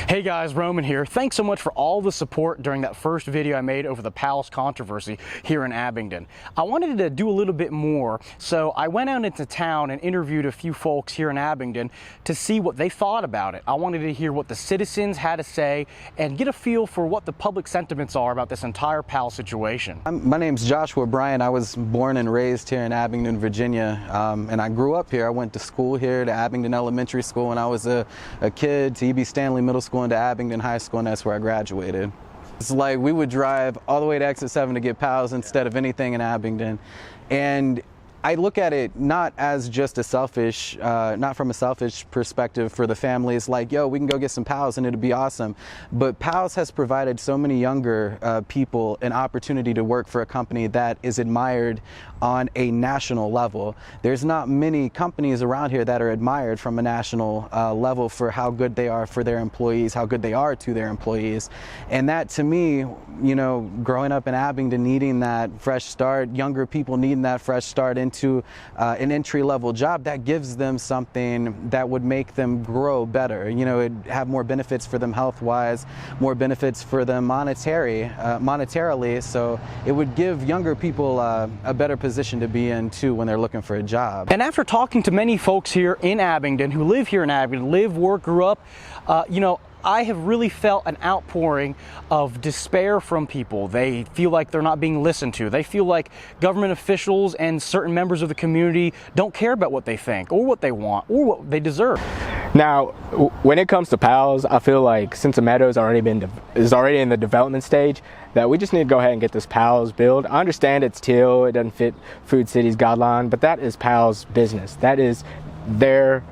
Hey guys, Roman here. Thanks so much for all the support during that first video I made over the PALS controversy here in Abingdon. I wanted to do a little bit more, so I went out into town and interviewed a few folks here in Abingdon to see what they thought about it. I wanted to hear what the citizens had to say and get a feel for what the public sentiments are about this entire PALS situation. My name's Joshua Bryant. I was born and raised here in Abingdon, Virginia, and I grew up here. I went to school here to Abingdon Elementary School when I was a kid, to E.B. Stanley Middle School, into Abingdon High School, and that's where I graduated. It's like we would drive all the way to Exit 7 to get PALS instead of anything in Abingdon. And I look at it not as just a selfish, not from a selfish perspective for the families, like, yo, we can go get some PALS and it'll be awesome. But PALS has provided so many younger people an opportunity to work for a company that is admired on a national level. There's not many companies around here that are admired from a national level for how good they are for their employees, how good they are to their employees. And that, to me, you know, growing up in Abingdon, needing that fresh start, younger people needing that fresh start into an entry-level job, that gives them something that would make them grow better. You know, it'd have more benefits for them health-wise, more benefits for them monetarily, so it would give younger people a better position to be in too when they're looking for a job. And after talking to many folks here in Abingdon who live here in Abingdon, live, work, grew up, you know, I have really felt an outpouring of despair from people. They feel like they're not being listened to. They feel like government officials and certain members of the community don't care about what they think or what they want or what they deserve. Now, when it comes to PALS, I feel like since the Meadows is already in the development stage, that we just need to go ahead and get this PALS build. I understand it's teal, it doesn't fit Food City's guideline, but that is PALS business. That is their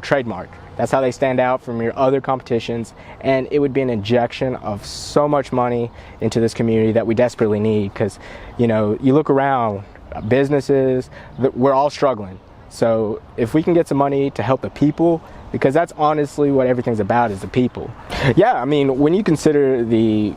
trademark. That's how they stand out from your other competitions, and it would be an injection of so much money into this community that we desperately need, because, you know, you look around, businesses, we're all struggling. So if we can get some money to help the people, because that's honestly what everything's about, is the people. Yeah, I mean, when you consider the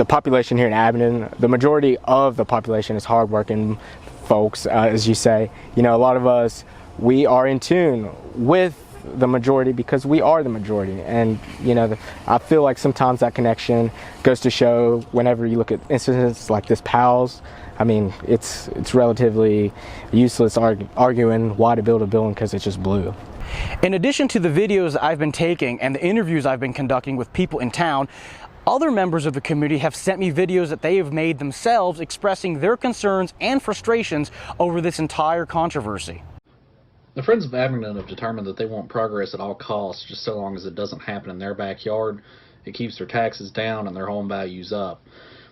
population here in Abingdon, the majority of the population is hardworking folks, as you say. You know, a lot of us, we are in tune with the majority because we are the majority, and you know, I feel like sometimes that connection goes to show whenever you look at incidents like this PALS. I mean, it's relatively useless arguing why to build a building because it's just blue. In addition to the videos I've been taking and the interviews I've been conducting with people in town, other members of the community have sent me videos that they have made themselves expressing their concerns and frustrations over this entire controversy. The Friends of Abingdon have determined that they want progress at all costs, just so long as it doesn't happen in their backyard. It keeps their taxes down and their home values up.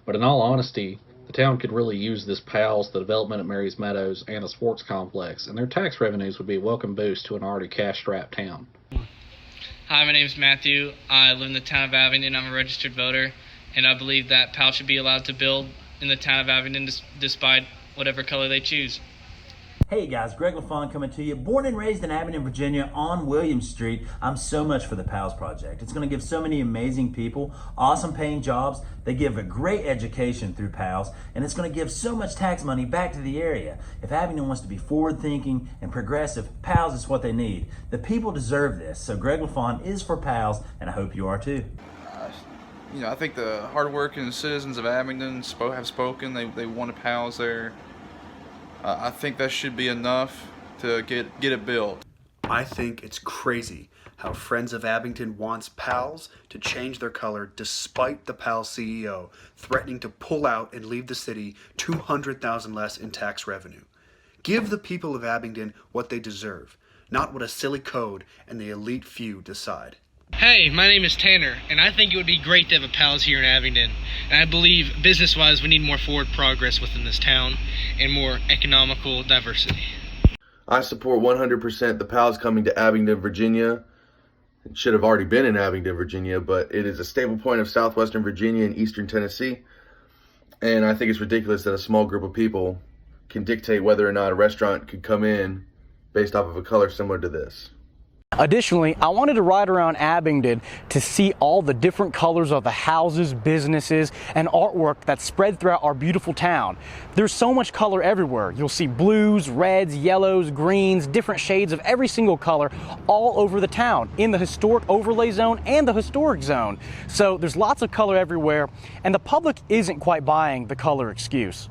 But in all honesty, the town could really use this PALS, the development at Mary's Meadows, and the sports complex, and their tax revenues would be a welcome boost to an already cash-strapped town. Hi, my name is Matthew. I live in the town of Abingdon. I'm a registered voter, and I believe that PALS should be allowed to build in the town of Abingdon despite whatever color they choose. Hey guys, Greg LaFon coming to you. Born and raised in Abingdon, Virginia on Williams Street. I'm so much for the PALS project. It's going to give so many amazing people awesome paying jobs. They give a great education through PALS, and it's going to give so much tax money back to the area. If Abingdon wants to be forward thinking and progressive, PALS is what they need. The people deserve this. So Greg LaFon is for PALS, and I hope you are too. You know, I think the hardworking citizens of Abingdon have spoken. They want a PALS there. I think that should be enough to get it built. I think it's crazy how Friends of Abingdon wants PALS to change their color despite the PALS CEO threatening to pull out and leave the city $200,000 less in tax revenue. Give the people of Abingdon what they deserve, not what a silly code and the elite few decide. Hey, my name is Tanner, and I think it would be great to have a PALS here in Abingdon. And I believe, business-wise, we need more forward progress within this town and more economical diversity. I support 100% the PALS coming to Abingdon, Virginia. It should have already been in Abingdon, Virginia, but it is a stable point of southwestern Virginia and eastern Tennessee. And I think it's ridiculous that a small group of people can dictate whether or not a restaurant could come in based off of a color similar to this. Additionally, I wanted to ride around Abingdon to see all the different colors of the houses, businesses, and artwork that's spread throughout our beautiful town. There's so much color everywhere. You'll see blues, reds, yellows, greens, different shades of every single color all over the town, in the historic overlay zone and the historic zone. So there's lots of color everywhere, and the public isn't quite buying the color excuse.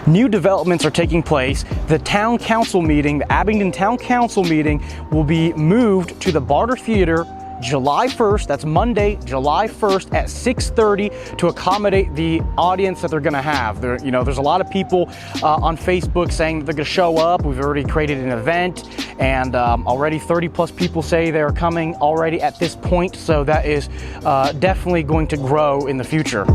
New developments are taking place. The town council meeting, the Abingdon Town Council meeting, will be moved to the Barter Theater July 1st, that's Monday, July 1st at 6:30 to accommodate the audience that they're gonna have. There's a lot of people on Facebook saying that they're gonna show up. We've already created an event, and already 30 plus people say they're coming already at this point, so that is definitely going to grow in the future.